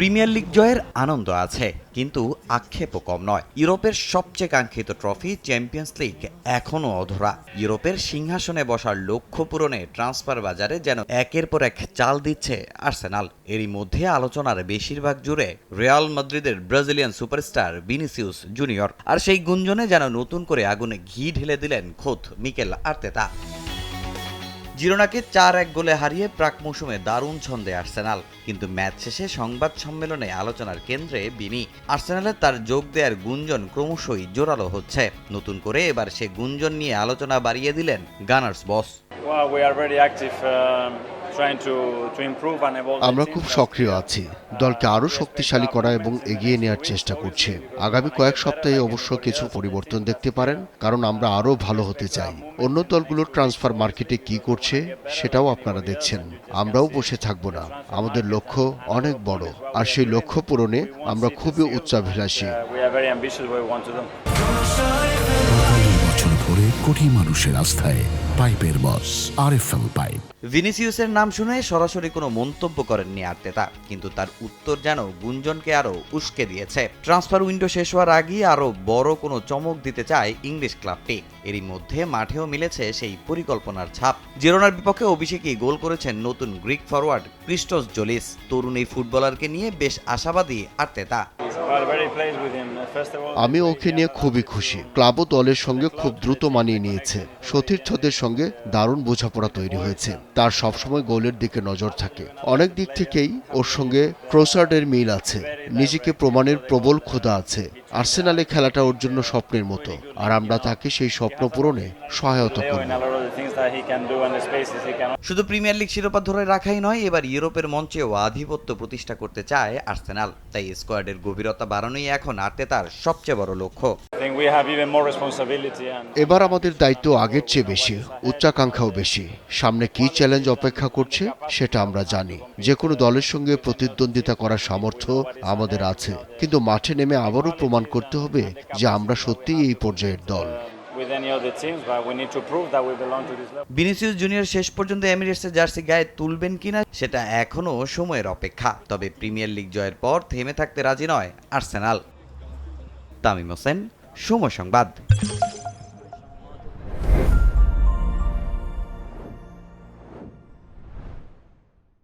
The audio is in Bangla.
প্রিমিয়ার লিগ জয়ের আনন্দ আছে, কিন্তু আক্ষেপও কম নয়। ইউরোপের সবচেয়ে কাঙ্ক্ষিত ট্রফি চ্যাম্পিয়ন্স লিগ এখনও অধরা। ইউরোপের সিংহাসনে বসার লক্ষ্য পূরণে ট্রান্সফার বাজারে যেন একের পর এক চাল দিচ্ছে আর্সেনাল। এরই মধ্যে আলোচনার বেশিরভাগ জুড়ে রিয়াল মাদ্রিদের ব্রাজিলিয়ান সুপারস্টার ভিনিসিউস জুনিয়র। আর সেই গুঞ্জনে যেন নতুন করে আগুনে ঘি ঢেলে দিলেন খোদ মিকেল আর্তেতা। জিরোনাকে 4-1 গোলে হারিয়ে প্রাক মৌসুমে দারুণ ছন্দে আর্সেনাল, কিন্তু ম্যাচ শেষে সংবাদ সম্মেলনে আলোচনার কেন্দ্রে ভিনি। আর্সেনালে তার যোগ দেওয়ার গুঞ্জন ক্রমশই জোরালো হচ্ছে। নতুন করে এবার সে গুঞ্জন নিয়ে আলোচনা বাড়িয়ে দিলেন গানার্স বস। আমরা খুব সক্রিয় আছি, দলকে আরও শক্তিশালী করা এবং এগিয়ে নেওয়ার চেষ্টা করছি। আগামী কয়েক সপ্তাহে অবশ্য কিছু পরিবর্তন দেখতে পারেন, কারণ আমরা আরও ভালো হতে চাই। অন্য দলগুলোর ট্রান্সফার মার্কেটে কি করছে সেটাও আপনারা দেখছেন। আমরাও বসে থাকবো না। আমাদের লক্ষ্য অনেক বড়, আর সেই লক্ষ্য পূরণে আমরা খুবই উচ্চাভিলাষী। কোটি মানুষের আস্থায় পাইপের বস আরএফএল পাইপ। ভিনিসিউসের নাম শুনে সরাসরি কোনো মন্তব্য করেননি আর্তেতা, কিন্তু তার উত্তর যেন গুঞ্জনকে আরো উস্কে দিয়েছে। ট্রান্সফার উইন্ডো শেষ হওয়ার আগেই আরো বড় কোনো চমক দিতে চায় ইংলিশ ক্লাবটি। এরই মধ্যে মাঠেও মিলেছে সেই পরিকল্পনার ছাপ। জিরোনার বিপক্ষে অভিষেকেই গোল করেছেন নতুন গ্রিক ফরওয়ার্ড ক্রিস্টোস জোলিস। তরুণ এই ফুটবলারকে নিয়ে বেশ আশাবাদী আর্তেতা। আমি ওকে নিয়ে খুবই খুশি। ক্লাবও দলের সঙ্গে খুব দ্রুত মানিয়ে নিয়েছে। সতীর্থদের সঙ্গে দারুণ বোঝাপড়া তৈরি হয়েছে। তার সবসময় গোলের দিকে নজর থাকে। অনেক দিক থেকেই ওর সঙ্গে ট্রোসার্ডের মিল আছে। নিজেকে প্রমাণের প্রবল ক্ষুধা আছে। আর্সেনালে খেলাটা ওর জন্য স্বপ্নের মতো, আর আমরা তাকে সেই স্বপ্ন পূরণে সহায়তা করব। শুধু প্রিমিয়ার লিগ শিরোপা ধরে রাখাই নয়, এবার ইউরোপের মঞ্চেও আধিপত্য প্রতিষ্ঠা করতে চায় আর্সেনাল। তাই স্কোয়াডের গভীরতা বাড়ানোই এখন আর্তেতার সবচেয়ে বড় লক্ষ্য। এবার আমাদের দায়িত্ব আগের চেয়ে বেশি, উচ্চাকাঙ্ক্ষাও বেশি। সামনে কি চ্যালেঞ্জ অপেক্ষা করছে সেটা আমরা জানি। যে কোনো দলের সঙ্গে প্রতিদ্বন্দ্বিতা করার সামর্থ্য আমাদের আছে, কিন্তু মাঠে নেমে আবারও প্রমাণ করতে হবে যে আমরা সত্যিই এই পর্যায়ের দল। ভিনিসিউস জুনিয়র শেষ পর্যন্ত এমিরেটসের জার্সি গায়ে তুলবেন কিনা সেটা এখনো সময়ের অপেক্ষা। তবে প্রিমিয়ার লিগ জয়ের পর থেমে থাকতে রাজি নয় আর্সেনাল। তামিম হোসেন, সময় সংবাদ।